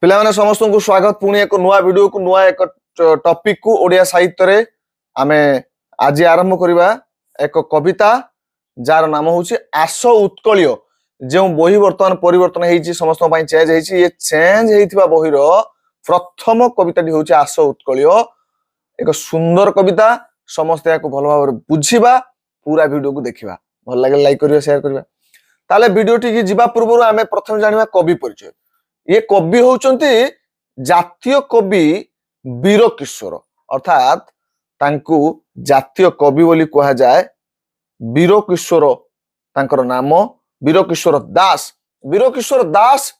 पिलामाने समस्त को स्वागत पुणी एक नुआ वीडियो को नुआ एक टॉपिक को ओडिया साहित्य रे आमे आज आरंभ करबा एक कविता जार नाम होची आस उत्कलिय जो बही वर्तमान परिवर्तन हेची समस्त पई चेंज हेची ये चेंज हेतिबा बही रो प्रथम कविताटी होची आस उत्कलिय एक सुंदर कविता समस्त याको भलो भाव बुझिबा पूरा वीडियो को देखिबा भल लागे लाइक करियो शेयर करिबा ताले वीडियो टी जिबा पूर्व आमे प्रथम जानिबा कवि परिचय ये कवि होचंती जातीय कवि वीर किशोर अर्थात तांकु जातीय कवि बोली कहा जाए वीर किशोर तांकर नाम वीर किशोर दास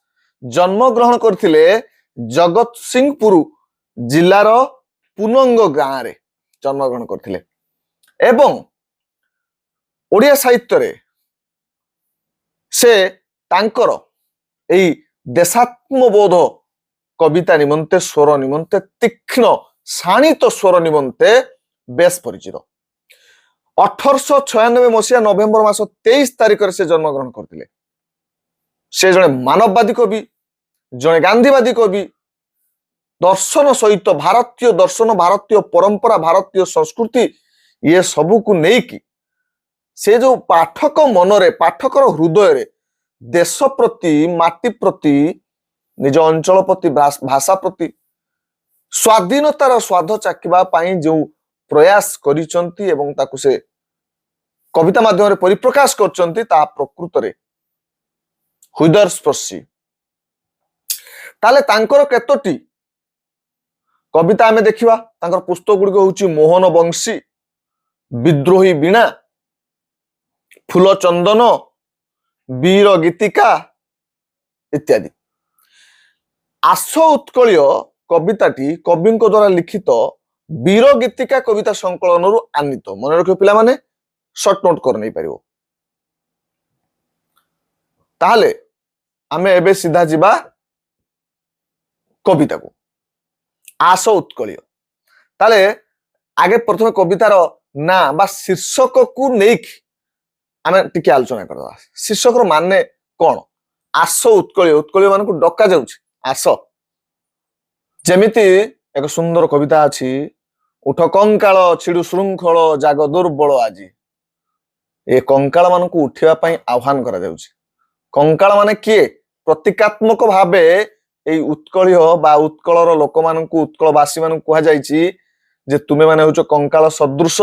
जन्म ग्रहण करथिले जगत सिंहपुर जिल्लार पुनंग गाँ रे जन्म ग्रहण करथिले एवं ओडिया साहित्य रे से तांकर एई देशात्मबोध कविता निमंते स्वर निमंते तीक्ष्ण शाणित स्वर निमंते बेस परिचित 1896 मसीहा नवेम्बर मास 23 तारिख से जन्म ग्रहण करथिले से जने मानववादी कवि जने गांधीवादी कवि दर्शन सहित भारतीय दर्शन भारतीय परंपरा भारतीय संस्कृति ये सबू को नेकी से जो पाठक मनरे पाठकर हृदय रे देश प्रति माटी प्रति निज अंचल प्रति भाषा प्रति स्वाधीनतार स्वाद चाखिबा पाई जो प्रयास करिसंती एवं ताकु से कविता माध्यम परिप्रकाश करचंती ता प्रकृत रे हृदय स्पर्शी ताले तांकर केतोटी कविता आमे देखिबा तांकर पुस्तक गुडी होउची मोहन वंशी विद्रोही वीणा फूल चंदन वीर गीतिका इत्यादि आस उत्कलिय कविताटी कवि द्वारा लिखित वीर गीतिका कविता संकलन आनीत मन रख पिला माने शॉर्ट नोट कर नहीं पारिबो ताहले आमे एबे सीधा जिबा कविता को आस उत्कलिय ताले आगे प्रथम कवितार ना बा शीर्षक को नेक आमे टिके आलोचना करबा शीर्षक रो माने कोन आस उत्कलिय मान को डका जाउछ आस जेमिति एक सुंदर कविता अछि उठ कंकाल छिडु श्रृंखल जाग दुर्बल आजी ए कंकाल मान को उठिया पई आह्वान करा जाउछ कंकाल माने किए प्रतीकात्मक भाबे ए उत्कलिय बा उत्कलर लोक मान को उत्कलवासी मान को कहा जाईची जे तुमे माने होचो कंकाल सदृश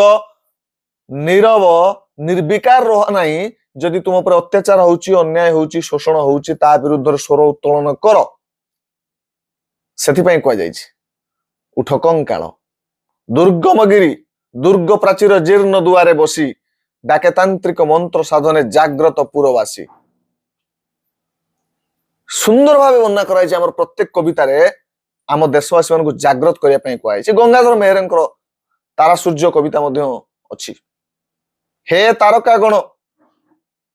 नीरव निर्विकार रह नहीं जदि तुम पर अत्याचार होउची अन्याय होउची शोषण होउची ता विरुद्ध स्वर उत्तोलन कर सेति पई कह जाईची उठ कंकाल दुर्गमगिरी दुर्ग प्राचीर जीर्ण दुआरे बसी डाके तांत्रिक मंत्र साधने जाग्रत पुरवासी सुंदर भावे वर्णना कराई हमर प्रत्येक कविता रे आम देशवासी मान को जाग्रत करिया पई कहै गंगाधर मेहरंकर तारा सूर्य कविता मध्ये अछि हे तारका गण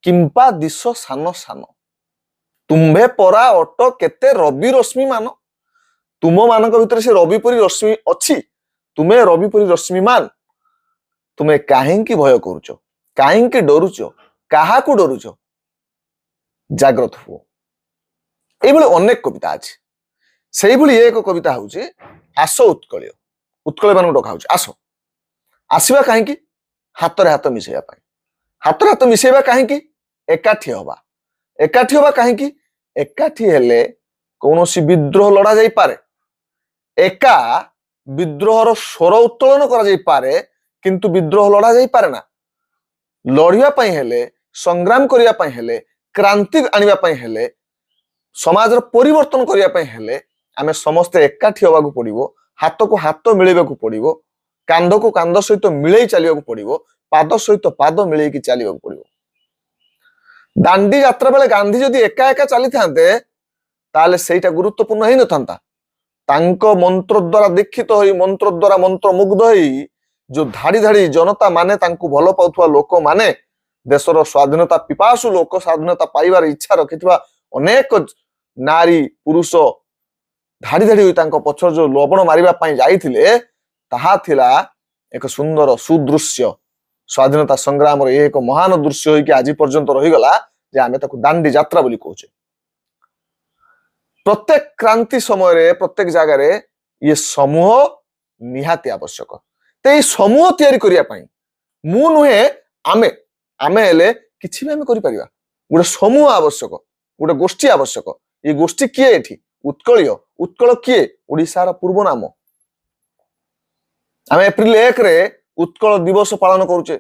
किंपा दिश सान सान तुम्भे परा अट केते रवि रश्मि मान तुम मानक भितर से रवि परी रश्मि अछि तुमे रवि परी रश्मि मान तुमे काहेंकी भय करूचो काहेंकी डरुचो काहाकू डरुचो जाग्रत हो एई भली अनेक कविता अछि सेई भली एक कविता होउची आस उत्कलिय उत्कलिय मान डका होउची आस आसीबा काहेंकी हाथ रे हाथ मिसेबा पाई हाथ रे हाथ मिसेबा काहेंकी एकाठी होबा काहेंकी एकाठी हेले कौनसी विद्रोह लड़ा जाई पारे एका विद्रोहर स्वर उत्तोलन करा जाई पारे किंतु विद्रोह लड़ा जाई पारे ना लड़िया पाई हेले संग्राम करिया पाई हेले क्रांति आनिबा पाई हेले समाज परिवर्तन करिया पाई हेले आमे समस्त एकाठी होबा को पड़िबो हाथ को हाथ मिलेबा को पड़िबो कांध को कांध सहित मिले चलिया को पड़िबो पाद सहित पाद मिले की चलिया को पड़िबो दांडी यात्रा बेले गांधी जदि एका एका चली थांते ताले सेटा गुरुत्वपूर्ण ही न थांता तांको मंत्र द्वारा दीक्षित होई मंत्र द्वारा मंत्र मुग्ध होई जो धाड़ी धाड़ी जनता माने तांको भलो पाउथवा लोक माने देशर स्वाधीनता पिपासु लोक स्वाधीनता पाइबार इच्छा रखिथवा अनेक नारी पुरुष धाड़ी धाड़ी होई तांको पछर जो लवण मारिबा पई जाईथिले ताहा थिला एक सुंदर सुदृश्य स्वाधीनता संग्राम रे एक महान दृश्य होई कि आज पर्यंत रही गला जे आमे ताकू दांडी यात्रा बोली कहूचे प्रत्येक क्रांति समय प्रत्येक जगार ये समूह निहाती आवश्यक। तो ये समूह तैयारी करिया पई मु नुहे आमे आमे हेले किछि भी आमे करि परिबा। गोटे समूह आवश्यक, गोटे गोष्ठी आवश्यक। ये गोष्ठी किए एठी? उत्कलीय। उत्कल किए? ओडिशार पूर्व नाम। आमे एप्रिल 1 रे उत्कल दिवस पालन करूचे।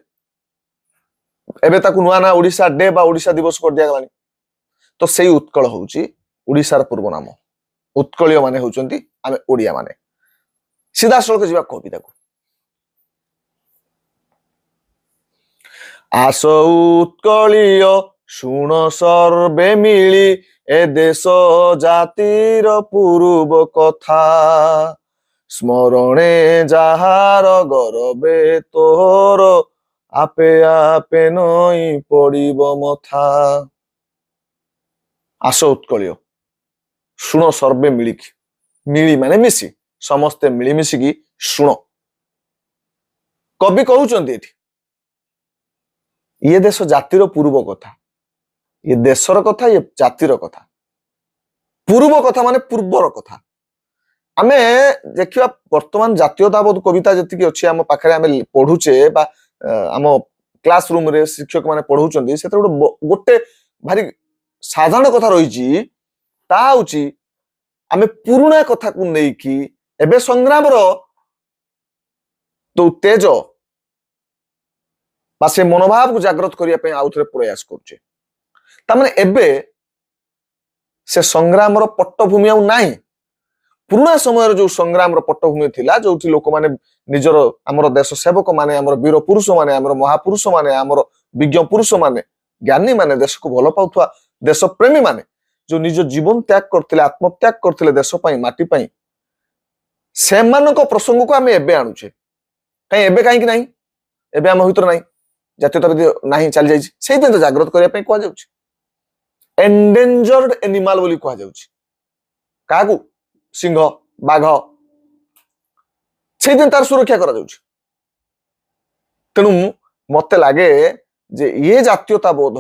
एबे ताकू नुआ ना ओडिशा डे बा ओडिशा दिवस कर दिया गलानी। तो सेई उत्कल होउची ओडिशार पूर्व नाम। उत्कलीय माने होउचंती आमे ओडिया माने। सीधा सड़क जीवा कविता को। आस उत्कलीय शुण सर्वे मिली ए देश जातिर पूर्व कथा स्मरणे जाहार गरबे तोर आपे आपे नई पड़िब मथा। आस उत्कलीय शुण सर्वे मिलिकी मिली माने मिसी समस्ते मिलिमिशिकी शुण। कवि कहउचंती एठी ये देश जातिर पूर्व कथा, ये देशर कथा, ये जातिर कथा। पूर्व कथा माने पूर्वर कथा। आमे देखिबा वर्तमान जातीयतावाद कविता जति अछि आम पाखरे आमे पढुचे बा आम क्लास रूम रे शिक्षक माने पढौचंती सेते गोटे भारी साधारण कथा रहिछि। ता होछि आमे पुरुणा कथा को नेकी एबे संग्राम रो तो तेज बा से मनोभाव को जागृत करिया पे आउथरे प्रयास करछे। ता माने एबे से संग्राम रो पट्टभूमि आउ नाही। पुरुणा समय जो संग्राम रो पट्टभूमि थिला जोठी लोक माने निजर हमर देश सेवक माने हमर वीर पुरुष माने हमर महापुरुष माने हमर विज्ञ पुरुष माने ज्ञानी माने देश को भल पाउथवा देश प्रेमी माने जो निज जीवन त्याग करथिले आत्मत्याग करथिले देश पई माटी पई सेमानक प्रसंग को आमे एबे आनुचे। काई एबे काई कि नाही एबे हम भीतर नाही जातीयतावादी नाही चल जाई सेहि दिन तो जागृत करिया पई कोआ जाउची। एंडेंजर्ड एनिमल बोली कोआ जाउची कागु सिंह बाघ सेहि दिन तार सुरक्षा करा जाउची। तेनु मते लागे जे ये जातीयता बोध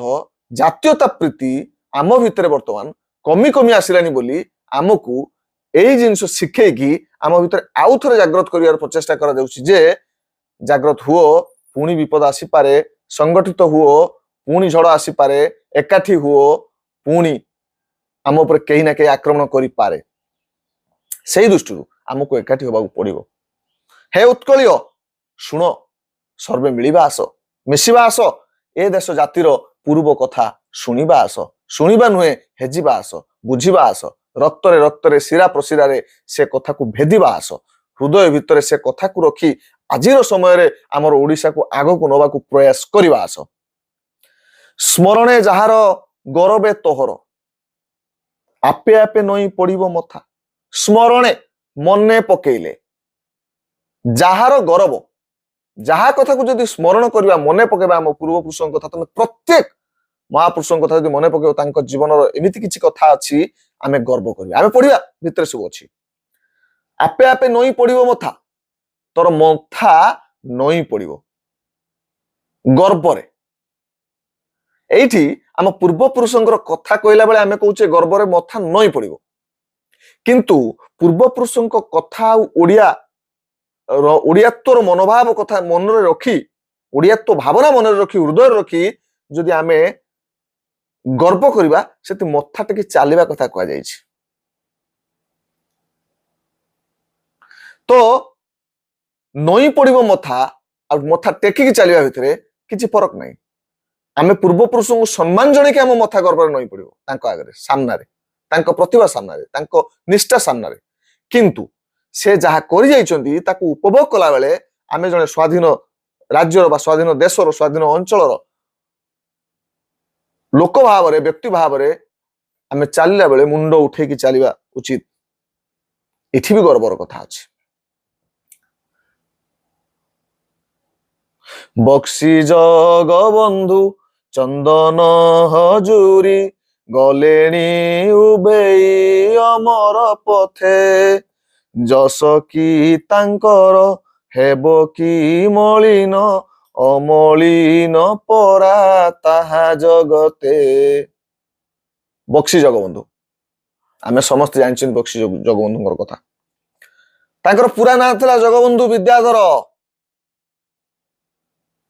जातीयता प्रीति आम भितर वर्तमान कमी कमी आसिलानी बोली आमको एई जिंस शिखेकी आम भितर आउ थरे जागृत करियार प्रचेष्टा करा जाउची जे जागृत हुओ पुणी विपद आसी पारे, संगठित हुओ पुणी झड़ आसी पारे, एकाठी हुओ पुणी आम ऊपर कहीं ना कहीं आक्रमण करि पारे। सेही दृष्टि आमको एकाठी होबाकू पड़िबो। हे उत्कलीय शुण सर्वे मिलिबा आस मिसिबा आस ए देश जातिर पूर्व कथा शुणिबा आस। शुणिबा नुहे हेजिबा आस बुझिबा आस रक्तरे रक्तरे शिरा प्रशिरारे से कथा को भेदिबा आस हृदय भितर से कथा को रखी आजिर समय रे आमर ओडिशा को आगो को नबा को प्रयास करिबा आस। स्मरणे जहार गरबे तोहर आपे आपे नई पड़िबो मथा। स्मरणे मने पकेइले जहार गरब जहा कथा को जदि स्मरण करबा मने पकेबा हम पूर्व पुरुषों कथा तमे प्रत्येक महापुरुषों कथा जदि मने पकेबो तांको जीवन रो एमिति किछि कथा अछि आमे गर्व करबा आमे पढिबा भितर सब अछि। आपे आपे नई पड़िबो मथा तोर मथा नई पड़िबो गर्व रे। एठी आम पूर्व पुरुषों कथा कहला बेले आमे कहूचे गर्व रे मथा नई पड़िबो किंतु पूर्व पुरुषों कथा ओडिया ओडियात्वर मनोभाव कथा मन रे रखी ओडियात्व भावना मन रे रखी हृदय रखी जदि आमे गर्व करिबा सेति मथा टेकी चालिबा कथा कहा जायछि। तो नई पड़िबो मथा आ मथा टेकी चालिबा भितरे किछि फरक नाही। आमे पूर्व पुरुषों को सम्मान जणे के हम मथा गर्व रे नई पड़िबो तांको आगरे सामना रे तांको प्रतिभा सामना रे तांको निष्ठा सामना रे किंतु से जहा करि जाइछन्ती ताकू उपभोग कला बेले आमे जणे स्वाधीन राज्यर बा स्वाधीन देशर स्वाधीन अंचलर लोक भाव रे व्यक्ति भाव रे आमे चालिला बेले मुंड उठे की चालिबा उचित। एठी भी गर्वर कथा अछि। बक्सी जगबंधु चंदन हजूरी गलेनी उबेई अमर पथे जस की तांकर हेबो की मलिन अमलिन परा ताहा जगते। बक्सी जगबंधु आमे समस्त जानछन बक्सी जगबंधुଙ୍କର କଥା। ତାଙ୍କର ପୁରା ନାଁ ଥିଲା ଜଗବନ୍ଧୁ ବିଦ୍ୟାଧର।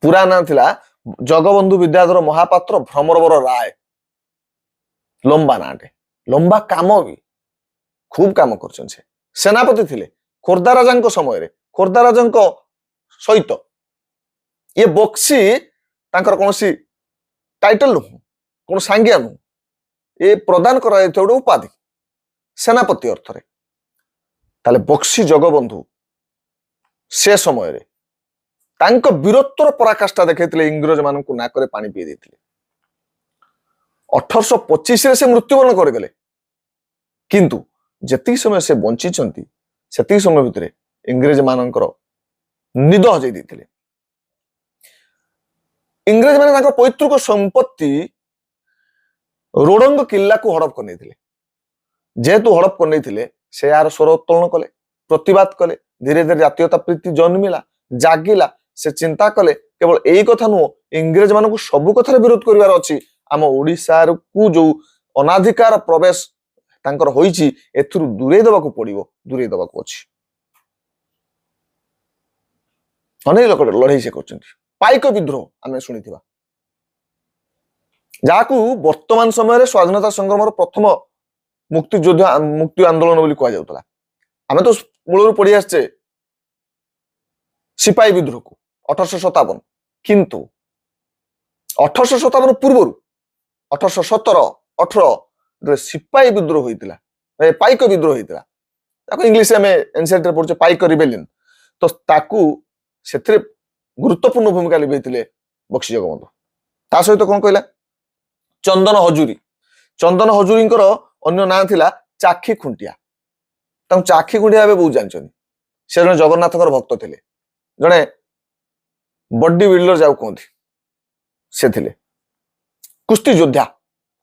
ପୁରା ନାଁ ଥିଲା ଜଗବନ୍ଧୁ ବିଦ୍ୟାଧର ମହାପାତ୍ର ଭ୍ରମରବର ରାୟ। ଲମ୍ବା ନାଁଟେ, ଲମ୍ବା କାମ ବି खूब काम करछन। से सेनापति थिले खोर्धा राजांको समयरे। खोर्धा राजांको सहित ये बक्सी तांकर कोनसी टाइटल नु कोन सांगिया नु ये प्रदान करा गोटे उपाधि सेनापति अर्थरे। ताले बक्सी जगबंधु से समय रे तांको वीरत्वर पराकाष्ठा देखैतिले इंग्रज मानकु नाकरे पानी पी देथिले। 1825 रे से मृत्युवरण कर गले, किंतु जति समय से बंची चंती सेति समय भितरे इंग्रज मानकर निद हजै देथिले। इंग्रज माने तांको पैतृक संपत्ति रोडंग किल्ला को हड़प कर नेथिले। जेहेतु हड़प कर नेथिले से यार स्वर उत्तोलन कले, प्रतिवाद कले। धीरे धीरे जातीयता प्रीति जन्मिला, जागिला। से चिंता कले केवल एई कथा नु इंग्रज मानकु सबु कथार विरोध करिवार अछि। आम ओडिसा को जो अनाधिकार प्रवेश तांकर होईची एथुरु दूरे दबाकू पड़िबो, दूरे दबाकू अछि। अनेक लोक लड़ाई से करछन्ती। पाइक विद्रोह आमे सुनिथिबा, जाकू वर्तमान समय रे स्वाधीनता संग्राम प्रथम मुक्ति योद्धा मुक्ति आंदोलन बोली कहा जाउतला। आमे तो मूलरू पढ़ी आछे सिपाही विद्रोह को 1857, किंतु 1857 पूर्वरु 1817 18 सिपाही विद्रोह होइतिला, पाइक विद्रोह होइतिला। ताको इंग्लिश में एनसेट रे पढचे पाइक रिबेलियन। तो ताकू सेथरे गुरुत्वपूर्ण भूमिका लिबैतिले बक्सी जगबंधु। ता सहित कोन कहला चंदन हजूरी। चंदन हजूरींकर अन्य नाम थिला चाखी खुंटिया। तां चाखी खुंटिया भाबे बहुत जानछन। से जने जगन्नाथकर भक्त थिले, जने बॉडी बिल्डर जाऊ कहंती से थिले। कुस्ती योद्धा,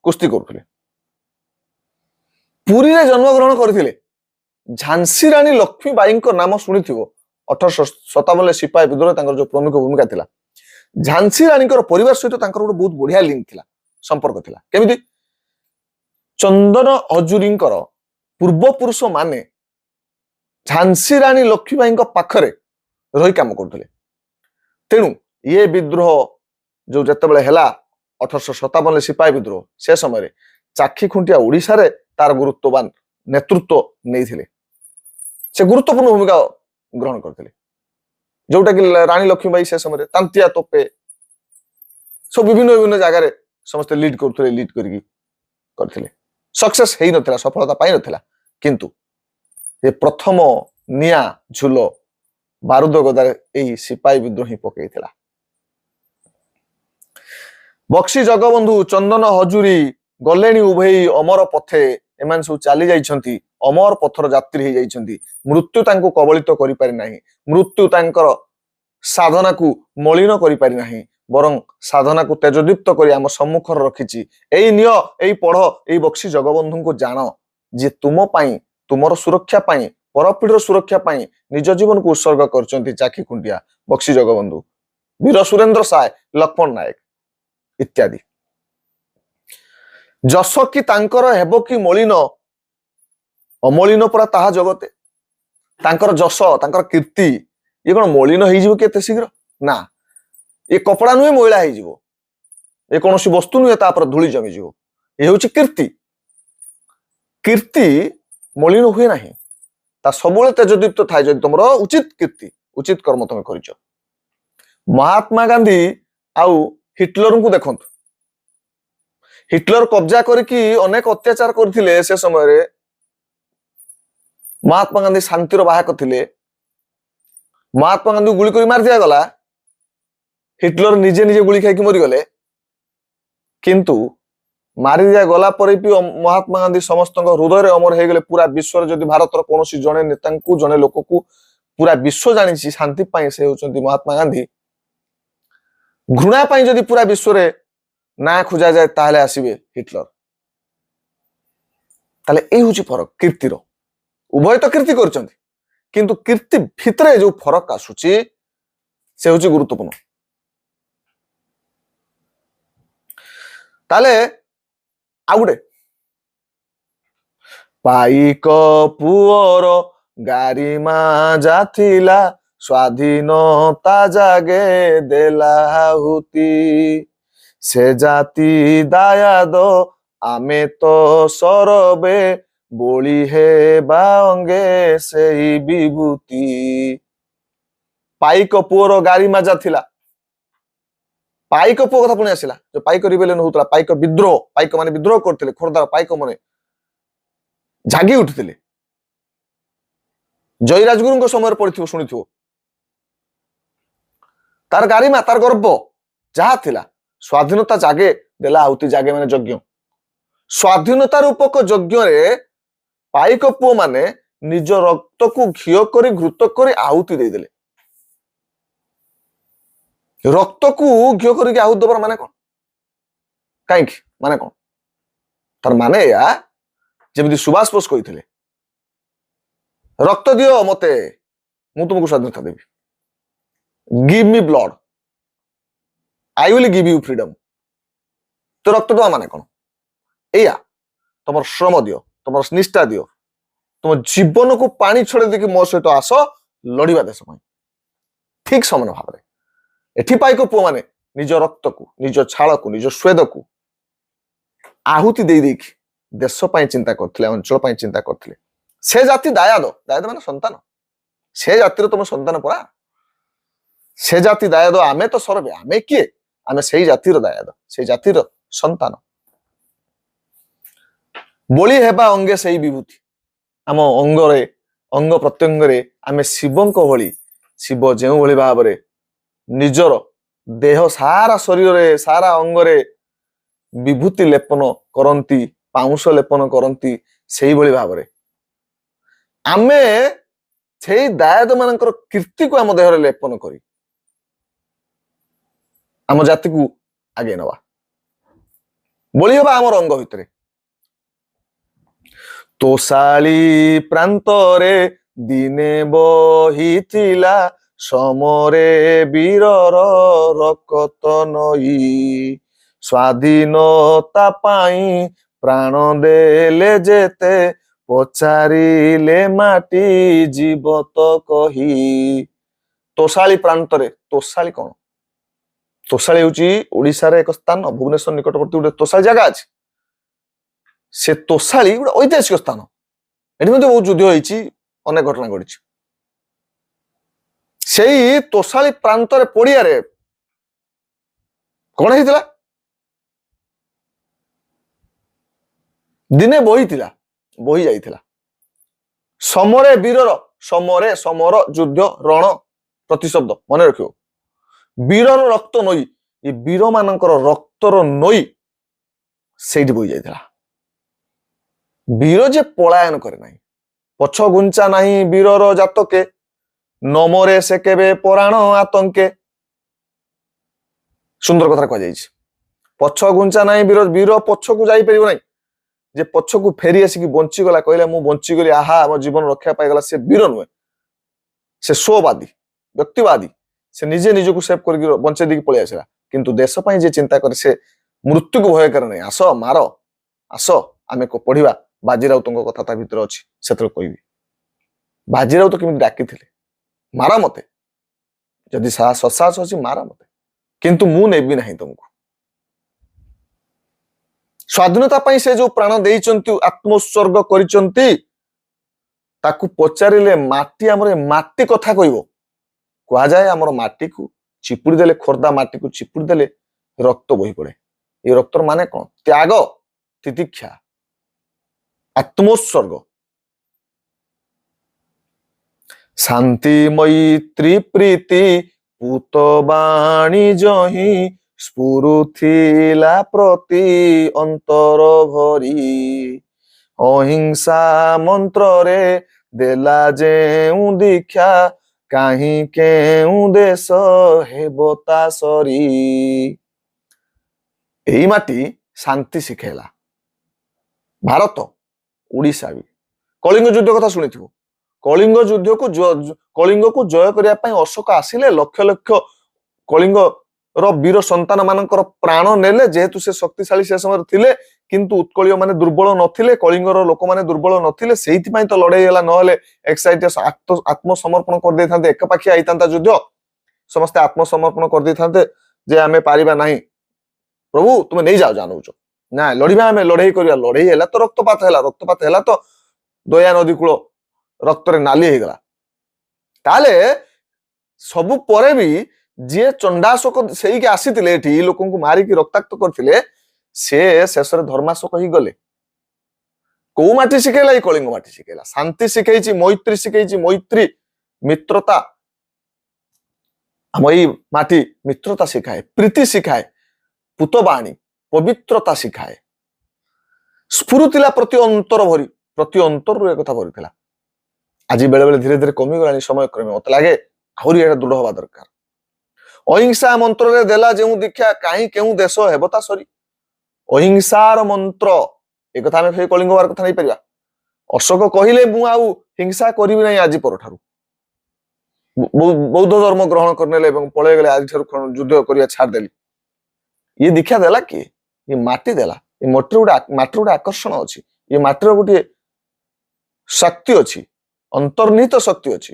कुस्ती करथिले। पुरी रे जन्म ग्रहण करथिले। झांसी रानी लक्ष्मीबाई को नाम सुनिथिबो। 1857 सिपाही विद्रोह तांकर जो प्रमुख भूमिका थिला। झांसी रानी परिवार सहित तांकर ଗୋଟେ बहुत बढ़िया लिंक थिला, संपर्क थिला। केमिति चंदन हजूरींकर पूर्व पुरुष माने झांसी रानी लक्ष्मीबाई पाखरे रही काम करथिले। तेणु ये विद्रोह जो जतेबेले हैला 1857 सिपाही विद्रोह से समय रे चाखी खुंटिया ओडिसा रे तार गुरुत्ववान नेतृत्व नहीं थिले। से गुरुत्वपूर्ण भूमिका ग्रहण करथिले, जोटा कि रानी लक्ष्मीबाई से समय रे तांतिया तोपे सब विभिन्न विभिन्न जगह रे समस्त लीड करथिले, लीड करथिले। सक्सेस हेई नथिला, सफलता पाई नथिला, किंतु ये प्रथम निया झुलो बारूद गदारे एही सिपाही विद्रोही पकेइथिला। बक्सी जगबंधु चंदन हजूरी गलेनी उभई अमर पथे। एमान सब चली जाइछंती, अमर पथर यात्री हे जाइछंती। मृत्यु तांको कबलित करि पारि नाही। मृत्यु तांकर साधना को मलिन करि पारि नाही, बरं साधना को तेजदीप्त करी आम सम्मुखर रखिछि। एई नियो, एई पढ़ो, एई बक्सी जगबंधु को जानो जे तुम पाई, तुमर सुरक्षा पाई, परपीढ़र सुरक्षा पाई निज जीवन को उत्सर्ग करचंती चाखी खुंटिया, बक्सी जगबंधु, वीर सुरेंद्र साय, लक्ष्मण नायक इत्यादि। जस कि तांकर हेबो कि मलिन, अमलिन परा ताहा जगते। तांकर जस, तांकर कीर्ति ये कोन मलिन हेई जिवो केते शीघ्र ना। ये कपड़ा नुहे मैला हेई जिवो, ये कोनोसी वस्तु नुहे ता पर धूली जमी जिवो। ये होची कीर्ति। कीर्ति मलिन हुए नाही, ता सबुले तेजदीप्त थाए जदि तुमरो उचित कीर्ति, उचित कर्म तुम करिचो। महात्मा गांधी आउ हिटलर को देखंतु। हिटलर कब्जा करके अनेक अत्याचार करथिले। से समय रे महात्मा गांधी शांतिर बाहक थिले। महात्मा गांधी गुली करी मार दिया गला। हिटलर निजे निजे गुली खाई मरी गले, किंतु मारी दिया गला पर भी महात्मा गांधी समस्त हृदय रे अमर हो गले। पूरा विश्व जदि भारतर कौन जड़े नेता को, जड़े लोक को पूरा विश्व जानी शांति पाई से होचंती महात्मा गांधी। घृणा पाई जदि पूरा विश्व रे ना खोजा जाए ताहले आसीबे हिटलर। ताले एई होची फरक कीर्तिर। उभय तो कीर्ति करचंती, किंतु कीर्ति भितरे जो फरक आसुची से होची गुरुत्वपूर्ण। ताले आउडे ପାଇକ ପୁଅର ଗାରିମା ଯାଥିଲା, ସ୍ୱାଧୀନତା ଜାଗେ ଦେଲା ଆହୁତି। ସେ ଜାତି ଦାୟାଦ ଆମେ ତ ସରବେ, ବୋଳି ହେବା ଅଙ୍ଗେ ସେଇ ବିଭୂତି। ପାଇକ ପୁଅର ଗାରିମା ଯାଥିଲା। ପାଇକ ପୁଅ କଥା ପୁଣି ଆସିଲା, ଯୋଉ ପାଇକ ରିବେଲିୟନ ହଉଥିଲା, ପାଇକ ବିଦ୍ରୋହ, ପାଇକ ମାନେ ବିଦ୍ରୋହ କରୁଥିଲେ, ଖୋର୍ଦ୍ଧାର ପାଇକ ମାନେ ଜାଗି ଉଠିଥିଲେ। ଜୟୀରାଜଗୁରୁଙ୍କ ସମୟରେ ପଡିଥିବ, ଶୁଣିଥିବ। ତାର ଗାରିମା, ତାର ଗର୍ବ ଯାହା ଥିଲା, ସ୍ୱାଧୀନତା ଜାଗେ ଦେଲା ଆହୁତି। ଜାଗେ ମାନେ ଯଜ୍ଞ। ସ୍ୱାଧୀନତା ରୂପକ ଯଜ୍ଞରେ ପାଇକ ପୁଅ ମାନେ ନିଜ ରକ୍ତକୁ ଘିଅ କରି, ଘୃତ କରି ଆହୁତି ଦେଇଦେଲେ। ରକ୍ତକୁ ଘିଅ କରିକି ଆହୁତି ଦେବାର ମାନେ କଣ? କାହିଁକି? ମାନେ କଣ? ତାର ମାନେ ଏୟା, ଯେମିତି ସୁଭାଷ ବୋଷ କହିଥିଲେ, ରକ୍ତ ଦିଅ ମତେ, ମୁଁ ତୁମକୁ ସ୍ୱାଧୀନତା ଦେବି। Give me blood, I will give you freedom. ତ ରକ୍ତ ଦେବା ମାନେ କଣ? ଏଇଆ, ତମର ଶ୍ରମ ଦିଅ, ତମର ନିଷ୍ଠା ଦିଅ, ତୁମ ଜୀବନକୁ ପାଣି ଛଡେଇ ଦେଇକି ମୋ ସହିତ ଆସ, ଲଢିବା ଦେଶ ପାଇଁ। ଠିକ ସମାନ ଭାବରେ ଏଠି ପାଇକ ପୁଅ ମାନେ ନିଜ ରକ୍ତକୁ, ନିଜ ଛାଳକୁ, ନିଜ ସ୍ୱେଦକୁ ଆହୁତି ଦେଇ ଦେଇକି ଦେଶ ପାଇଁ ଚିନ୍ତା କରୁଥିଲେ, ଅଞ୍ଚଳ ପାଇଁ ଚିନ୍ତା କରୁଥିଲେ। ସେ ଜାତି ଦାୟାଦ, ଦାୟାଦ ମାନେ ସନ୍ତାନ। ସେ ଜାତିର ତମ ସନ୍ତାନ ପରା। ସେ ଜାତି ଦାୟାଦ ଆମେ ତ ସରବେ, ଆମେ କିଏ? ଆମେ ସେଇ ଜାତିର ଦାୟାଦ, ସେଇ ଜାତିର ସନ୍ତାନ। ବୋଳି ହେବା ଅଙ୍ଗେ ସେଇ ବିଭୂତି। ଆମ ଅଙ୍ଗରେ, ଅଙ୍ଗ ପ୍ରତ୍ୟଙ୍ଗରେ ଆମେ ଶିବଙ୍କ ଭଳି, ଶିବ ଯେଉଁଭଳି ଭାବରେ ନିଜର ଦେହ ସାରା ଶରୀରରେ, ସାରା ଅଙ୍ଗରେ ବିଭୂତି ଲେପନ କରନ୍ତି, ପାଉଁଶ ଲେପନ କରନ୍ତି, ସେଇଭଳି ଭାବରେ ଆମେ ସେଇ ଦାୟାଦ ମାନଙ୍କର କୀର୍ତ୍ତିକୁ ଆମ ଦେହରେ ଲେପନ କରି ଆମ ଜାତିକୁ ଆଗେଇ ନେବା। ବୋଳି ହେବା ଆମର ଅଙ୍ଗ ଭିତରେ। ତୋଷାଳି ପ୍ରାନ୍ତରେ ଦିନେ ବହିଥିଲା, ସମରେ ବୀରର ରକତ ନଈ। ସ୍ୱାଧୀନତା ପାଇଁ ପ୍ରାଣ ଦେଲେ ଯେତେ, ପଚାରିଲେ ମାଟି ଯିବ ତ କହି। ତୋଷାଳି ପ୍ରାନ୍ତରେ, ତୋଷାଳି କଣ? ତୋଷାଳି ହେଉଛି ଓଡିଶାର ଏକ ସ୍ଥାନ, ଭୁବନେଶ୍ୱର ନିକଟବର୍ତ୍ତୀ ଗୋଟେ ତୋଷାଳି ଜାଗା ଅଛି। ସେ ତୋଷାଳି ଗୋଟେ ଐତିହାସିକ ସ୍ଥାନ। ଏଠି ମଧ୍ୟ ବହୁତ ଯୁଦ୍ଧ ହେଇଛି, ଅନେକ ଘଟଣା ଘଟିଛି। ସେଇ ତୋଷାଳି ପ୍ରାନ୍ତରେ ପଡିଆରେ କଣ ହେଇଥିଲା? ଦିନେ ବହିଥିଲା, ବହି ଯାଇଥିଲା। ସମରେ ବୀରର, ସମରେ, ସମର, ଯୁଦ୍ଧ, ରଣ, ପ୍ରତିଶବ୍ଦ ମନେ ରଖିବ। ବୀରର ରକ୍ତ ନଈ, ଏ ବୀର ମାନଙ୍କର ରକ୍ତର ନଈ ସେଇଠି ବହି ଯାଇଥିଲା। ବୀର ଯେ ପଳାୟନ କରେ ନାହିଁ, ପଛ ଘୁଞ୍ଚା ନାହିଁ ବୀରର ଜାତକେ, ନମରେ ସେ କେବେ ପରାଣ ଆତଙ୍କେ। ସୁନ୍ଦର କଥା କୁହାଯାଇଛି। ପଛ ଘୁଞ୍ଚା ନାହିଁ ବୀର, ବୀର ପଛକୁ ଯାଇପାରିବ ନାହିଁ। ଯେ ପଛକୁ ଫେରି ଆସିକି ବଞ୍ଚିଗଲା, କହିଲା ମୁଁ ବଞ୍ଚିଗଲି, ଆହା ଆମ ଜୀବନ ରକ୍ଷା ପାଇଗଲା, ସେ ବୀର ନୁହେଁ। ସେ ସ୍ୱବାଦୀ, ବ୍ୟକ୍ତିବାଦୀ। ସେ ନିଜେ ନିଜକୁ ସେଭ୍ କରିକି ବଞ୍ଚେଇ ଦେଇକି ପଳେଇ ଆସିଲା। କିନ୍ତୁ ଦେଶ ପାଇଁ ଯେ ଚିନ୍ତା କରେ, ସେ ମୃତ୍ୟୁକୁ ଭୟ କରେ ନାହିଁ। ଆସ ମାର, ଆସ ଆମେ ପଢିବା। ବାଜିରାଉତଙ୍କ କଥା ତା ଭିତରେ ଅଛି, ସେତେବେଳେ କହିବି। ବାଜିରାଉତ କେମିତି ଡାକିଥିଲେ, ମାର ମତେ, ଯଦି ସସାହସ ଅଛି ମାର ମତେ, କିନ୍ତୁ ମୁଁ ନେବି ନାହିଁ ତମକୁ। ସ୍ୱାଧୀନତା ପାଇଁ ସେ ଯୋଉ ପ୍ରାଣ ଦେଇଛନ୍ତି, ଆତ୍ମୋତ୍ସର୍ଗ କରିଛନ୍ତି, ତାକୁ ପଚାରିଲେ ମାଟି, ଆମର ମାଟି କଥା କହିବ। କୁହାଯାଏ ଆମର ମାଟିକୁ ଚିପୁଡ଼ି ଦେଲେ, ଖୋର୍ଦ୍ଧା ମାଟିକୁ ଚିପୁଡ଼ି ଦେଲେ ରକ୍ତ ବୋହି ପଡେ। ଏ ରକ୍ତର ମାନେ କଣ? ତ୍ୟାଗ, ତିତିକ୍ଷା, ଆତ୍ମୋତ୍ସର୍ଗ। ଶାନ୍ତି ମୈତ୍ରୀ ପ୍ରୀତି ପୂତ ବାଣିଜ୍ୟ ହିଁ ସ୍ଫୁରୁଥିଲା ପ୍ରତି ଅନ୍ତର ଭରି। ଅହିଂସା ମନ୍ତ୍ରରେ ଦେଲା ଯେଉଁ ଦୀକ୍ଷା, କାହିଁ କେଉଁ ଦେଶ ହେବ ତା ସରି। ଏଇ ମାଟି ଶାନ୍ତି ଶିଖେଇଲା। ଭାରତ, ଓଡିଶା ବି। କଳିଙ୍ଗ ଯୁଦ୍ଧ କଥା ଶୁଣିଥିବ। କଳିଙ୍ଗକୁ ଜୟ କରିବା ପାଇଁ ଅଶୋକ ଆସିଲେ, ଲକ୍ଷ ଲକ୍ଷ କଳିଙ୍ଗର ବୀର ସନ୍ତାନ ମାନଙ୍କର ପ୍ରାଣ ନେଲେ। ଯେହେତୁ ସେ ଶକ୍ତିଶାଳୀ ସେ ସମୟରେ ଥିଲେ, କିନ୍ତୁ ଉତ୍କଳୀୟ ମାନେ ଦୁର୍ବଳ ନଥିଲେ, କଳିଙ୍ଗର ଲୋକମାନେ ଦୁର୍ବଳ ନଥିଲେ, ସେଇଥିପାଇଁ ତ ଲଢେଇ ହେଲା। ନହେଲେ ଏକ୍ସାଇଟିସ୍ ଆତ୍ମସମର୍ପଣ କରିଦେଇଥାନ୍ତେ, ଏକପାଖିଆ ହେଇଥାନ୍ତା ଯୁଦ୍ଧ, ସମସ୍ତେ ଆତ୍ମସମର୍ପଣ କରିଦେଇଥାନ୍ତେ ଯେ ଆମେ ପାରିବା ନାହିଁ, ପ୍ରଭୁ ତୁମେ ନେଇଯାଅ ଯାହା ନଉଛ, ନା ଲଢିବା, ଆମେ ଲଢେଇ କରିବା। ଲଢେଇ ହେଲା ତ ରକ୍ତପାତ ହେଲା, ରକ୍ତପାତ ହେଲା ତ ଦୟା ନଦୀ କୂଳ ରକ୍ତରେ ନାଲି ହେଇଗଲା। ତାହେଲେ ସବୁ ପରେ ବି ଯିଏ ଚଣ୍ଡାଶୋକ ସେଇକି ଆସିଥିଲେ, ଏଠି ଲୋକଙ୍କୁ ମାରିକି ରକ୍ତାକ୍ତ କରିଥିଲେ, ସେ ଶେଷରେ ଧର୍ମାଶୋକ ହେଇଗଲେ। କୋଉ ମାଟି ଶିଖେଇଲା? ଏଇ କଳିଙ୍ଗ ମାଟି ଶିଖେଇଲା। ଶାନ୍ତି ଶିଖେଇଛି, ମୈତ୍ରୀ ଶିଖେଇଛି, ମୈତ୍ରୀ ମିତ୍ରତା। ଆମ ଏଇ ମାଟି ମିତ୍ରତା ଶିଖାଏ, ପ୍ରୀତି ଶିଖାଏ, ପୂତବାଣୀ ପବିତ୍ରତା ଶିଖାଏ, ସ୍ଫୁରୁଥିଲା ପ୍ରତି ଅନ୍ତର ଭରି, ପ୍ରତି ଅନ୍ତରରୁ ଏକଥା ଭରିଥିଲା। ଆଜି ବେଳେ ବେଳେ ଧୀରେ ଧୀରେ କମିଗଲାଣି ସମୟ କ୍ରମେ, ମତେ ଲାଗେ ଆହୁରି ଏଟା ଦୃଢ ହବା ଦରକାର। ଅହିଂସା ମନ୍ତ୍ରରେ ଦେଲା ଯେଉଁ ଦୀକ୍ଷା, କାହିଁ କେଉଁ ଦେଶ ହେବ ତା ସରି। ଅହିଂସାର ମନ୍ତ୍ର, ଏକଥା ଆମେ ସେଇ କଳିଙ୍ଗ ବାର କଥା ନେଇପାରିବା। ଅଶୋକ କହିଲେ ମୁଁ ଆଉ ହିଂସା କରିବି ନାହିଁ ଆଜି ପରଠାରୁ, ବୌଦ୍ଧ ଧର୍ମ ଗ୍ରହଣ କରିନେଲେ ଏବଂ ପଳେଇଗଲେ, ଆଜିଠାରୁ ଯୁଦ୍ଧ କରିବା ଛାଡିଦେଲି। ଇଏ ଦୀକ୍ଷା ଦେଲା କିଏ? ଇଏ ମାଟି ଦେଲା। ଏ ମାଟିର ଗୋଟେ ଆକର୍ଷଣ ଅଛି, ଏ ମାଟିର ଗୋଟିଏ ଶକ୍ତି ଅଛି, ଅନ୍ତର୍ନିହିତ ଶକ୍ତି ଅଛି।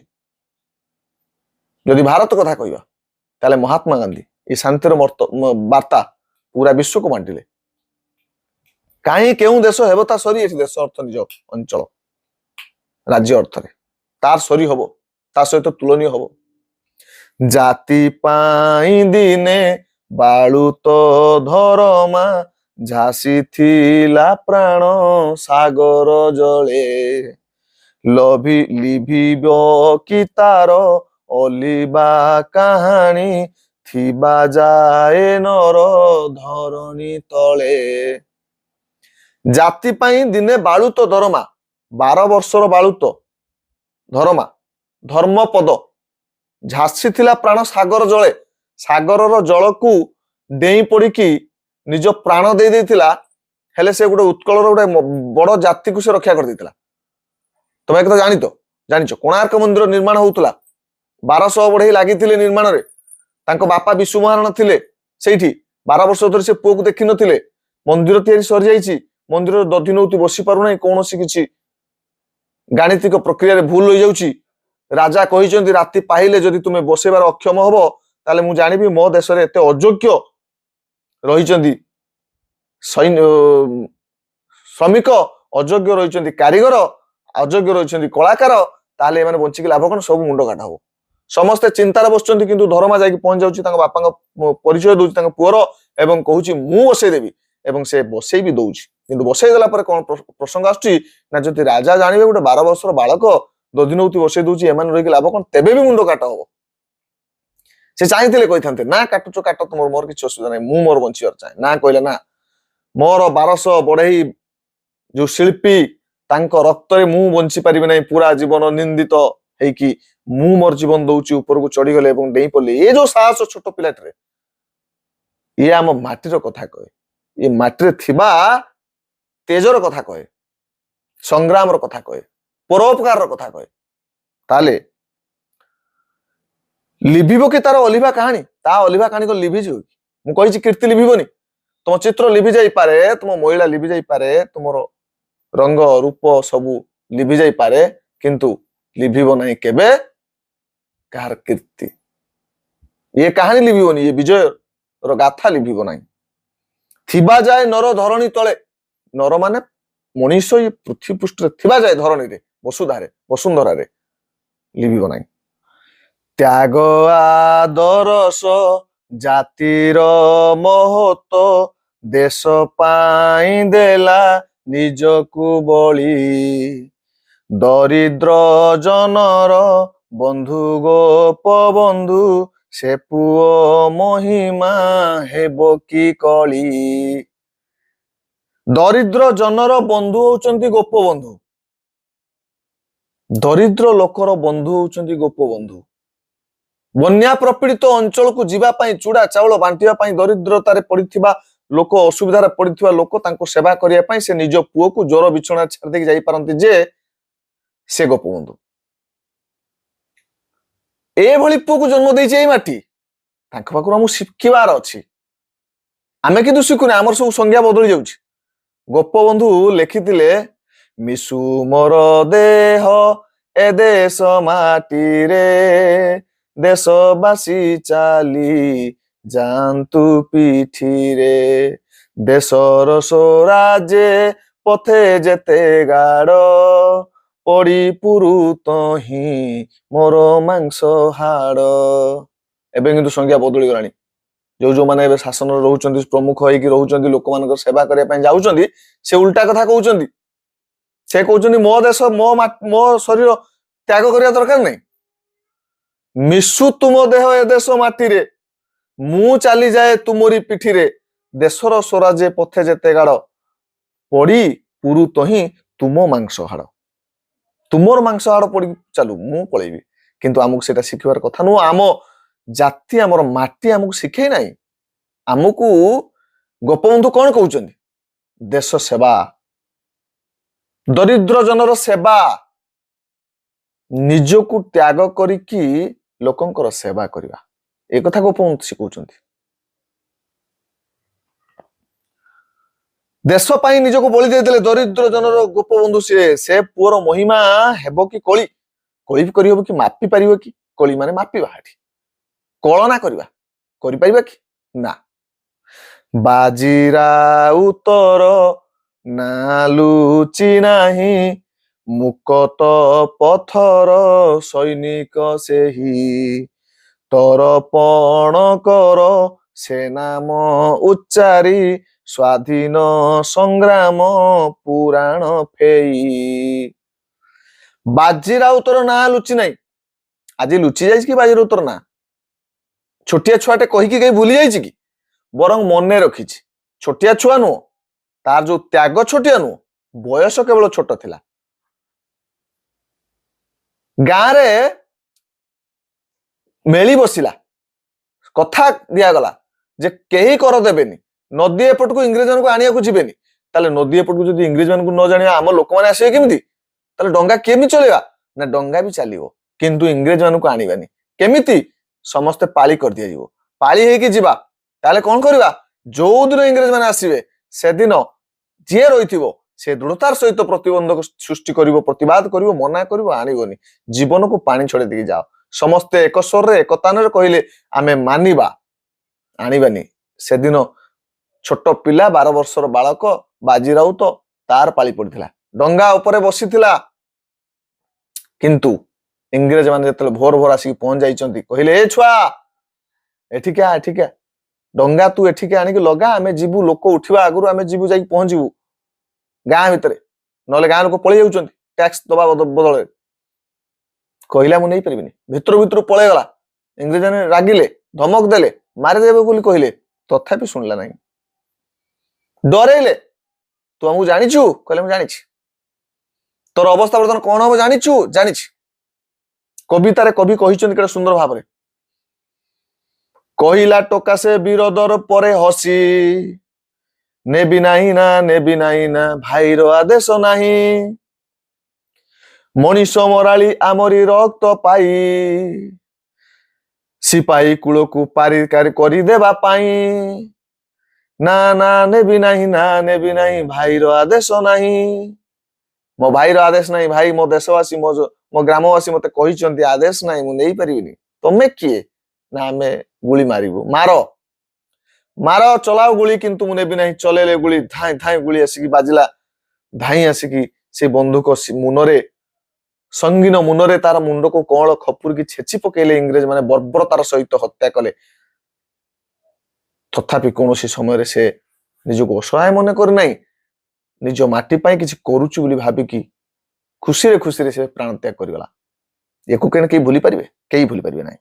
ଯଦି ଭାରତ କଥା କହିବା ତାହେଲେ ମହାତ୍ମା ଗାନ୍ଧୀ ଏ ଶାନ୍ତିର ବାର୍ତ୍ତା ପୁରା ବିଶ୍ୱକୁ ବାଣ୍ଟିଲେ। କାହିଁ କେଉଁ ଦେଶ ହେବ ତା ସରି, ଏଠି ଦେଶ ଅର୍ଥ ନିଜ ଅଞ୍ଚଳ ରାଜ୍ୟ ଅର୍ଥରେ, ତାର ସରି ହବ, ତା ସହିତ ତୁଳନୀୟ ହବ। ଜାତି ପାଇଁ ଦିନେ ବାଳୁତ ଧରମା, ଝାସି ଥିଲା ପ୍ରାଣ ସାଗର ଜଳେ। ଲିଭିବ କି ତାର ଅଲିବା କାହାଣୀ, ଥିବା ଯାଏ ନର ଧରଣୀ ତଳେ। ଜାତି ପାଇଁ ଦିନେ ବାଳୁତ ଧରମା, 12 ବର୍ଷର ବାଳୁତ ଧରମା, ଧର୍ମପଦ, ଝାସି ଥିଲା ପ୍ରାଣ ସାଗର ଜଳେ। ସାଗରର ଜଳକୁ ଡେଇଁ ପଡିକି ନିଜ ପ୍ରାଣ ଦେଇ ଦେଇଥିଲା, ହେଲେ ସେ ଗୋଟେ ଉତ୍କଳର ଗୋଟେ ବଡ ଜାତିକୁ ସେ ରକ୍ଷା କରିଦେଇଥିଲା। ତମେ ଏକ ଜାଣିଛ କୋଣାର୍କ ମନ୍ଦିର ନିର୍ମାଣ ହଉଥିଲା, 1200 ବଢେଇ ଲାଗିଥିଲେ ନିର୍ମାଣରେ। ତାଙ୍କ ବାପା ବିଶୁ ମହାରଣା ଥିଲେ ସେଇଠି, 12 ବର୍ଷ ଧରି ସେ ପୁଅକୁ ଦେଖିନଥିଲେ। ମନ୍ଦିର ତିଆରି ସରିଯାଇଛି, ମନ୍ଦିରରେ ଦଧିନଉତି ବସି ପାରୁନାହିଁ, କୌଣସି କିଛି ଗାଣିତିକ ପ୍ରକ୍ରିୟାରେ ଭୁଲ ହୋଇଯାଉଛି। ରାଜା କହିଛନ୍ତି ରାତି ପାହିଲେ ଯଦି ତୁମେ ବସେଇବାର ଅକ୍ଷମ ହବ, ତାହେଲେ ମୁଁ ଜାଣିବି ମୋ ଦେଶରେ ଏତେ ଅଯୋଗ୍ୟ ରହିଛନ୍ତି ଶ୍ରମିକ, ଅଯୋଗ୍ୟ ରହିଛନ୍ତି କାରିଗର, ଅଯୋଗ୍ୟ ରହିଛନ୍ତି କଳାକାର, ତାହେଲେ ଏମାନେ ବଞ୍ଚିକି ଲାଭ କଣ? ସବୁ ମୁଣ୍ଡ କାଟା ହବ। ସମସ୍ତେ ଚିନ୍ତାରେ ବସୁଛନ୍ତି, କିନ୍ତୁ ଧର୍ମା ଯାଇକି ପହଞ୍ଚି ଯାଉଛି, ତାଙ୍କ ବାପାଙ୍କ ପରିଚୟ ଦଉଛି ତାଙ୍କ ପୁଅର, ଏବଂ କହୁଛି ମୁଁ ବସେଇଦେବି, ଏବଂ ସେ ବସେଇ ବି ଦଉଛି। କିନ୍ତୁ ବସେଇ ଦେଲା ପରେ କଣ ପ୍ରସଙ୍ଗ ଆସୁଛି ନା, ଯଦି ରାଜା ଜାଣିବେ ଗୋଟେ 12 ବର୍ଷର ବାଳକ ଦଧିନଉତି ବସେଇ ଦଉଛି, ଏମାନେ ରହିକି ଲାଭ କଣ? ତେବେ ବି ମୁଣ୍ଡ କାଟ ହବ। ସେ ଚାହିଁଥିଲେ କହିଥାନ୍ତେ ନା କାଟୁଛ କାଟ, ତୁମର ମୋର କିଛି ଅସୁବିଧା ନାହିଁ, ମୁଁ ମୋର ବଞ୍ଚିବାର ଚାହେଁ। ନା କହିଲେ ନା, ମୋର 1200 ବଢେଇ ଯୋଉ ଶିଳ୍ପୀ, ତାଙ୍କ ରକ୍ତରେ ମୁଁ ବଞ୍ଚି ପାରିବି ନାହିଁ, ପୁରା ଜୀବନ ନିନ୍ଦିତ ହେଇକି ମୁଁ ମୋର ଜୀବନ ଦଉଛି। ଉପରକୁ ଚଢିଗଲେ ଏବଂ ଡେଇଁ ପଡିଲେ। ଏ ଯୋଉ ସାହସ ଛୋଟ ପିଲାଟିରେ, ଇଏ ଆମ ମାଟିର କଥା କହେ, ଏ ମାଟିରେ ଥିବା ତେଜର କଥା କହେ, ସଂଗ୍ରାମର କଥା କହେ, ପରୋପକାରର କଥା କହେ। ତାହେଲେ ଲିଭିବ କି ତାର ଅଲିଭା କାହାଣୀ? ତା ଅଲିଭା କାହାଣୀ ତ ଲିଭିଯିବ କି? ମୁଁ କହିଛି କୀର୍ତ୍ତି ଲିଭିବନି, ତମ ଚିତ୍ର ଲିଭି ଯାଇପାରେ, ତୁମ ମହିଳା ଲିଭି ଯାଇପାରେ, ତୁମର ରଙ୍ଗ ରୂପ ସବୁ ଲିଭି ଯାଇପାରେ, କିନ୍ତୁ ଲିଭିବ ନାହିଁ କେବେ କାହାର କୀର୍ତ୍ତି। ଇଏ କାହାଣୀ ଲିଭିବନି, ଇଏ ବିଜୟର ଗାଥା ଲିଭିବ ନାହିଁ। ଥିବା ଯାଏ ନର ଧରଣୀ ତଳେ, ନର ମାନେ ମଣିଷ ଏ ପୃଥ୍ୱୀ ପୃଷ୍ଠରେ ଥିବା ଯାଏ, ଧରଣୀରେ, ବସୁନ୍ଧରାରେ ଲିଭିବ ନାହିଁ। ତ୍ୟାଗ ଆଦରସ ଜାତିର ମହତ, ଦେଶ ପାଇଁ ଦେଲା ନିଜକୁ ବଳି। ଦରିଦ୍ର ଜନର ବନ୍ଧୁ ଗୋପବନ୍ଧୁ, ସେ ପୁଅ ମହିମା ହେବ କି କଳି। ଦରିଦ୍ର ଜନର ବନ୍ଧୁ ହଉଛନ୍ତି ଗୋପବନ୍ଧୁ, ଦରିଦ୍ର ଲୋକର ବନ୍ଧୁ ହଉଛନ୍ତି ଗୋପବନ୍ଧୁ। ବନ୍ୟା ପ୍ରପୀଡ଼ିତ ଅଞ୍ଚଳକୁ ଯିବା ପାଇଁ, ଚୁଡା ଚାଉଳ ବାଣ୍ଟିବା ପାଇଁ, ଦରିଦ୍ରତାରେ ପଡିଥିବା ଲୋକ, ଅସୁବିଧାରେ ପଡିଥିବା ଲୋକ, ତାଙ୍କୁ ସେବା କରିବା ପାଇଁ ସେ ନିଜ ପୁଅକୁ ଜ୍ୱର ବିଛଣାରେ ଛାଡି ଦେଇକି ଯାଇପାରନ୍ତି, ଯେ ସେ ଗୋପବନ୍ଧୁ। ଏଭଳି ପୁଅକୁ ଜନ୍ମ ଦେଇଛି ଏଇ ମାଟି, ତାଙ୍କ ପାଖରୁ ଆମକୁ ଶିଖିବାର ଅଛି। ଆମେ କିନ୍ତୁ ଶିଖୁନି, ଆମର ସବୁ ସଂଜ୍ଞା ବଦଳି ଯାଉଛି। ଗୋପବନ୍ଧୁ ଲେଖିଥିଲେ ମିଶୁ ମୋର ଦେହ ଏ ଦେଶ ମାଟିରେ ଦେଶବାସୀ ଚାଲି ଯାଆନ୍ତୁ ପିଠିରେ ଦେଶର ସ୍ୱରାଜ୍ୟ ପଥେ ଯେତେ ଗାଡ଼ ପଡ଼ି ପୁରୁତ ହିଁ ମୋର ମାଂସ ହାଡ଼। ଏବେ କିନ୍ତୁ ସଂଜ୍ଞା ବଦଳି ଗଲାଣି। ଯୋଉମାନେ ଏବେ ଶାସନରେ ରହୁଛନ୍ତି, ପ୍ରମୁଖ ହେଇକି ରହୁଛନ୍ତି, ଲୋକମାନଙ୍କର ସେବା କରିବା ପାଇଁ ଯାଉଛନ୍ତି, ସେ ଉଲ୍ଟା କଥା କହୁଛନ୍ତି। ସେ କହୁଛନ୍ତି ମୋ ଦେଶ ମୋ ଶରୀର ତ୍ୟାଗ କରିବା ଦରକାର ନାହିଁ। ମିଶୁ ତୁମ ଦେହ ଏ ଦେଶ ମାଟିରେ ମୁଁ ଚାଲିଯାଏ ତୁମରି ପିଠିରେ ଦେଶର ସ୍ୱରାଜ୍ୟ ପଥେ ଯେତେ ଗାଡ଼ ପଡ଼ି ପୁରୁତ ହିଁ ତୁମ ମାଂସ ହାଡ଼। ତୁମର ମାଂସ ହାଡ଼ ପଡ଼ି ଚାଲୁ, ମୁଁ ପଳେଇବି। କିନ୍ତୁ ଆମକୁ ସେଇଟା ଶିଖିବାର କଥା ନୁହଁ। ଆମ ଜାତି, ଆମର ମାଟି ଆମକୁ ଶିଖେଇ ନାହିଁ। ଆମକୁ ଗୋପବନ୍ଧୁ କଣ କହୁଛନ୍ତି? ଦେଶ ସେବା, ଦରିଦ୍ର ଜନର ସେବା, ନିଜକୁ ତ୍ୟାଗ କରିକି ଲୋକଙ୍କର ସେବା କରିବା, ଏ କଥା ଗୋପବନ୍ଧୁ ଶିଖଉଛନ୍ତି। ଦେଶ ପାଇଁ ନିଜକୁ ବଳି ଦେଇଥିଲେ ଦରିଦ୍ର ଜନର ଗୋପବନ୍ଧୁ ସିଏ। ସେ ପୁଅର ମହିମା ହେବ କି କଳି? କଳି ବି କରିହବ କି? ମାପି ପାରିବ କି? କଳି ମାନେ ମାପିବା, ଏଠି କଳନା କରିବା, କରିପାରିବା କି? ନା। ବାଜି ରାଉତର ନା ଲୁଚି ନାହିଁ ମୁକତ ପଥର ସୈନିକ ସେହି ତରପଣ କର ସେ ନାମ ଉଚ୍ଚାରି ସ୍ୱାଧୀନ ସଂଗ୍ରାମ ପୁରାଣ ଫେଇ। ବାଜି ରାଉତର ନାଁ ଲୁଚି ନାହିଁ। ଆଜି ଲୁଚି ଯାଇଛି କି ବାଜି ରାଉତର ନାଁ? ଛୋଟିଆ ଛୁଆଟେ କହିକି କେହି ଭୁଲି ଯାଇଛି କି? ବରଂ ମନେ ରଖିଛି। ଛୋଟିଆ ଛୁଆ ନୁହଁ, ତାର ଯୋଉ ତ୍ୟାଗ ଛୋଟିଆ ନୁହଁ, ବୟସ କେବଳ ଛୋଟ ଥିଲା। ଗାଁରେ ମେଳି ବସିଲା, କଥା ଦିଆଗଲା ଯେ କେହି କର ଦେବେନି, ନଦୀ ଏପଟକୁ ଇଂରେଜ ମାନଙ୍କୁ ଆଣିବାକୁ ଯିବେନି। ତାହେଲେ ନଦୀ ଏପଟକୁ ଯଦି ଇଂରେଜ ମାନଙ୍କୁ ନ ଜାଣିବା ଆମ ଲୋକମାନେ ଆସିବେ କେମିତି? ତାହେଲେ ଡଙ୍ଗା କେମିତି ଚଳିବା? ନା ଡଙ୍ଗା ବି ଚାଲିବ, କିନ୍ତୁ ଇଂରେଜ ମାନଙ୍କୁ ଆଣିବାନି। କେମିତି? ସମସ୍ତେ ପାଳି କରିଦିଆଯିବ, ପାଳି ହେଇକି ଯିବା। ତାହେଲେ କଣ କରିବା? ଯୋଉଦିନ ଇଂରେଜ ମାନେ ଆସିବେ ସେଦିନ ଯିଏ ରହିଥିବ ସେ ଦୃଢତାର ସହିତ ପ୍ରତିବନ୍ଧକ ସୃଷ୍ଟି କରିବ, ପ୍ରତିବାଦ କରିବ, ମନା କରିବ, ଆଣିବନି। ଜୀବନକୁ ପାଣି ଛଡେଇ ଦେଇକି ଯାଅ। ସମସ୍ତେ ଏକ ସ୍ୱରରେ ଏକତାନରେ କହିଲେ ଆମେ ମାନିବା, ଆଣିବାନି। ସେଦିନ ଛୋଟ ପିଲା 12 ବର୍ଷର ବାଳକ ବାଜି ରାଉତ, ତାର ପାଳି ପଡିଥିଲା, ଡଙ୍ଗା ଉପରେ ବସିଥିଲା। କିନ୍ତୁ ଇଂରେଜ ମାନେ ଯେତେବେଳେ ଭୋର ଭୋର ଆସିକି ପହଞ୍ଚି ଯାଇଛନ୍ତି, କହିଲେ ଏ ଛୁଆ ଏଠିକା ଏଠିକା, ଡଙ୍ଗା ତୁ ଏଠିକି ଆଣିକି ଲଗା, ଆମେ ଯିବୁ, ଲୋକ ଉଠିବା ଆଗରୁ ଆମେ ଯିବୁ, ଯାଇକି ପହଞ୍ଚିବୁ ଗାଁ ଭିତରେ, ନହେଲେ ଗାଁ ଲୋକ ପଳେଇ ଯାଉଛନ୍ତି ଟ୍ୟାକ୍ସ ଦବା ବଦଳରେ। କହିଲା ମୁଁ ନେଇପାରିବିନି, ଭିତରୁ ଭିତରୁ ପଳେଇଗଲା। ଇଂରେଜ ମାନେ ରାଗିଲେ, ଧମକ ଦେଲେ, ମାରିଦେବେ ବୋଲି କହିଲେ, ତଥାପି ଶୁଣିଲା ନାହିଁ। ଡରେଇଲେ, ତୁ ଆମକୁ ଜାଣିଛୁ? କହିଲେ ମୁଁ ଜାଣିଛି। ତୋର ଅବସ୍ଥା ବର୍ତ୍ତମାନ କଣ ହବ ଜାଣିଛୁ? ଜାଣିଛି। କବିତାରେ କବି କହିଛନ୍ତି କେତେ ସୁନ୍ଦର ଭାବରେ, କହିଲା ଟୋକା ସେ ବିରୋଧର ପରେ ହସି, ନେବି ନାହିଁ ନା, ନେବି ନାହିଁ ନା, ଭାଇର ଆଦେଶ ନାହିଁ। ମଣିଷ ମରାଳି ଆମରି ରକ୍ତ ପାଇ, ସିପାହୀ କୂଳକୁ ପାରିକାରି କରିଦେବା ପାଇଁ। ନା ନା ନେବି ନାହିଁ, ନା ନେବି ନାହିଁ, ଭାଇର ଆଦେଶ ନାହିଁ। ମୋ ଭାଇର ଆଦେଶ ନାହିଁ। ଭାଇ ମୋ ଦେଶବାସୀ, ମୋ ଗ୍ରାମବାସୀ ମତେ କହିଛନ୍ତି ଆଦେଶ ନାହିଁ, ମୁଁ ନେଇପାରିବିନି। ତମେ କିଏ? ନା ଆମେ ଗୁଳି ମାରିବୁ। ମାର ମାର, ଚଲାଅ ଗୁଳି, କିନ୍ତୁ ମୁଁ ନେବି ନାହିଁ। ଚଲେଇଲେ ଗୁଳି, ଧାଇଁ ଧାଇଁ ଗୁଳି ଆସିକି ବାଜିଲା। ଧାଇଁ ଆସିକି ସେ ବନ୍ଧୁକ ମୁନରେ, ସଙ୍ଗୀନ ମୁନରେ ତାର ମୁଣ୍ଡକୁ କଅଁଳ ଖପୁରିକି ଛେଚି ପକେଇଲେ ଇଂରେଜ ମାନେ, ବର୍ବରତାର ସହିତ ହତ୍ୟା କଲେ। ତଥାପି କୌଣସି ସମୟରେ ସେ ନିଜକୁ ଅସହାୟ ମନେ କରିନାହିଁ। ନିଜ ମାଟି ପାଇଁ କିଛି କରୁଛୁ ବୋଲି ଭାବିକି ଖୁସିରେ ଖୁସିରେ ସେ ପ୍ରାଣ ତ୍ୟାଗ କରିଗଲା। ୟାକୁ କେହି ଭୁଲି ପାରିବେ? କେହି ଭୁଲି ପାରିବେ ନାହିଁ,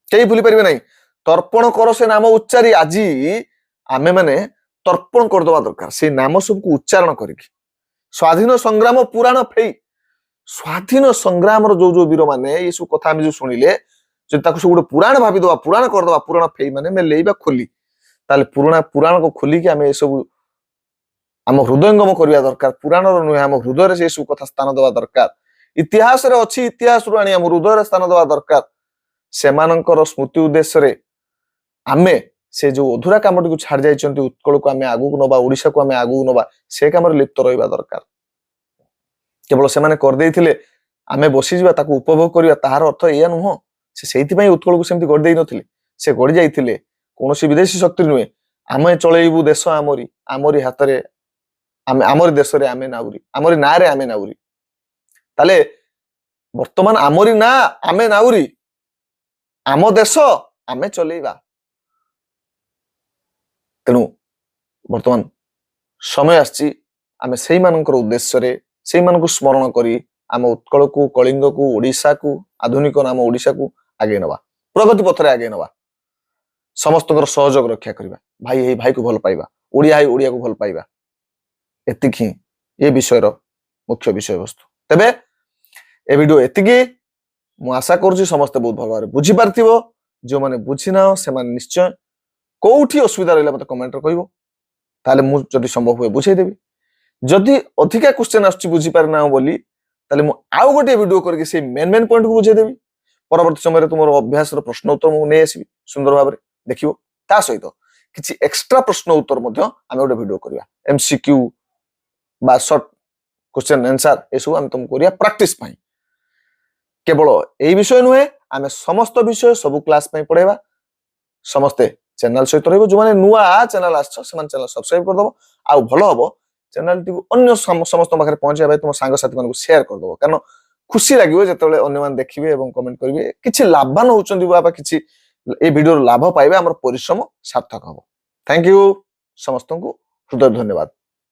କେହି ଭୁଲି ପାରିବେ ନାହିଁ। ତର୍ପଣ କର ସେ ନାମ ଉଚ୍ଚାରି, ଆଜି ଆମେ ମାନେ ତର୍ପଣ କରିଦବା ଦରକାର ସେଇ ନାମ ସବୁକୁ ଉଚ୍ଚାରଣ କରିକି। ସ୍ୱାଧୀନ ସଂଗ୍ରାମ ପୁରାଣ ଫେଇ, ସ୍ୱାଧୀନ ସଂଗ୍ରାମର ଯୋଉ ଯୋଉ ବୀର ମାନେ, ଏ ସବୁ କଥା ଆମେ ଯୋଉ ଶୁଣିଲେ, ଯଦି ତାକୁ ସବୁ ଗୋଟେ ପୁରାଣ ଭାବିଦବା, ପୁରାଣ କରିଦବା, ପୁରାଣ ଫେଇ ମାନେ ମେଲେଇବା ଖୋଲି, ତାହେଲେ ପୁରାଣକୁ ଖୋଲିକି ଆମେ ଏସବୁ ଆମ ହୃଦୟଙ୍ଗମ କରିବା ଦରକାର। ପୁରାଣର ନୁହେଁ, ଆମ ହୃଦୟରେ ସେ ସବୁ କଥା ସ୍ଥାନ ଦେବା ଦରକାର। ଇତିହାସରେ ଅଛି, ଇତିହାସରୁ ଆଣି ଆମ ହୃଦୟରେ ସ୍ଥାନ ଦେବା ଦରକାର। ସେମାନଙ୍କର ସ୍ମୃତି ଉଦ୍ଦେଶ୍ୟରେ ଆମେ ସେ ଯୋଉ ଅଧୁରା କାମଟିକୁ ଛାଡି ଯାଇଛନ୍ତି, ଉତ୍କଳକୁ ଆମେ ଆଗକୁ ନବା, ଓଡିଶାକୁ ଆମେ ଆଗକୁ ନବା, ସେ କାମରେ ଲିପ୍ତ ରହିବା ଦରକାର। କେବଳ ସେମାନେ କରିଦେଇଥିଲେ ଆମେ ବସିଯିବା ତାକୁ ଉପଭୋଗ କରିବା, ତାହାର ଅର୍ଥ ଏଇଆ ନୁହଁ। ସେ ସେଇଥିପାଇଁ ଉତ୍କଳକୁ ସେମିତି ଗଢି ଦେଇ ନଥିଲେ। ସେ ଗଢି ଯାଇଥିଲେ କୌଣସି ବିଦେଶୀ ଶକ୍ତି ନୁହେଁ, ଆମେ ଚଳେଇବୁ ଦେଶ ଆମରି ହାତରେ, ଆମରି ଦେଶରେ ଆମେ ନାଉରି, ଆମରି ନାଁରେ ଆମେ ନାଉରି। ତାହେଲେ ବର୍ତ୍ତମାନ ଆମରି ନାଁ ଆମେ ନାଉରି, ଆମ ଦେଶ ଆମେ ଚଲେଇବା। ତେଣୁ ବର୍ତ୍ତମାନ ସମୟ ଆସିଛି ଆମେ ସେଇମାନଙ୍କର ଉଦ୍ଦେଶ୍ୟରେ, ସେଇମାନଙ୍କୁ ସ୍ମରଣ କରି ଆମ ଉତ୍କଳକୁ, କଳିଙ୍ଗକୁ, ଓଡିଶାକୁ, ଆଧୁନିକ ନାମ ଓଡିଶାକୁ ଆଗେଇ ନବା, ପ୍ରଗତି ପଥରେ ଆଗେଇ ନବା, ସମସ୍ତଙ୍କର ସହଯୋଗ ରକ୍ଷା କରିବା, ଭାଇ ଏଇ ଭାଇକୁ ଭଲ ପାଇବା, ଓଡିଆ ହେଇ ଓଡିଆକୁ ଭଲ ପାଇବା। ଏତିକି ହିଁ ଏ ବିଷୟର ମୁଖ୍ୟ ବିଷୟବସ୍ତୁ। ତେବେ ଏ ଭିଡିଓ ଏତିକି। ମୁଁ ଆଶା କରୁଛି ସମସ୍ତେ ବହୁତ ଭଲ ଭାବରେ ବୁଝିପାରିଥିବ। ଯେଉଁମାନେ ବୁଝିନାହ ସେମାନେ ନିଶ୍ଚୟ କୋଉଠି ଅସୁବିଧା ରହିଲା ମତେ କମେଣ୍ଟରେ କହିବ, ତାହେଲେ ମୁଁ ଯଦି ସମ୍ଭବ ହୁଏ ବୁଝେଇଦେବି। ଯଦି ଅଧିକା କ୍ୱେଶ୍ଚନ ଆସୁଛି ବୁଝିପାରିନାହ ବୋଲି, ତାହେଲେ ମୁଁ ଆଉ ଗୋଟିଏ ଭିଡିଓ କରିକି ସେଇ ମେନ୍ ପଏଣ୍ଟକୁ ବୁଝେଇଦେବି। ପରବର୍ତ୍ତୀ ସମୟରେ ତୁମର ଅଭ୍ୟାସର ପ୍ରଶ୍ନ ଉତ୍ତର ମୁଁ ନେଇ ଆସିବି ସୁନ୍ଦର ଭାବରେ, ଦେଖିବ। ତା ସହିତ କିଛି ଏକ୍ସଟ୍ରା ପ୍ରଶ୍ନ ଉତ୍ତର ମଧ୍ୟ ଆମେ ଗୋଟେ ଭିଡିଓ କରିବା, MCQ বা ସର୍ଟ କ୍ୱେଶ୍ଚନ ଆନ୍ସର, ଏସବୁ ଆମେ ତୁମକୁ କରିବା ପ୍ରାକ୍ଟିସ ପାଇଁ। କେବଳ ଏଇ ବିଷୟ ନୁହେଁ, ଆମେ ସମସ୍ତ ବିଷୟ ସବୁ କ୍ଲାସ ପାଇଁ ପଢେଇବା। ସମସ୍ତେ ଚ୍ୟାନେଲ ସହିତ ରହିବ। ଯେଉଁମାନେ ନୂଆ ଚ୍ୟାନେଲ ଆସିଛ ସେମାନେ ଚ୍ୟାନେଲ ସବସ୍କ୍ରାଇବ କରିଦେବ। ଆଉ ଭଲ ହବ ଚ୍ୟାନେଲଟିକୁ ଅନ୍ୟ ସମସ୍ତଙ୍କ ପାଖରେ ପହଞ୍ଚାଇବା ପାଇଁ ତୁମ ସାଙ୍ଗସାଥି ମାନଙ୍କୁ ସେୟାର କରିଦେବ। କାରଣ ଖୁସି ଲାଗିବ ଯେତେବେଳେ ଅନ୍ୟମାନେ ଦେଖିବେ ଏବଂ କମେଣ୍ଟ କରିବେ, କିଛି ଲାଭବାନ ହଉଛନ୍ତି ବା କିଛି এই ଭିଡିଓର ଲାଭ ପାଇବେ, ଆମର ପରିଶ୍ରମ ସାର୍ଥକ ହବ। ଥ୍ୟାଙ୍କ ୟୁ, ସମସ୍ତଙ୍କୁ ହୃଦୟ ଧନ୍ୟବାଦ।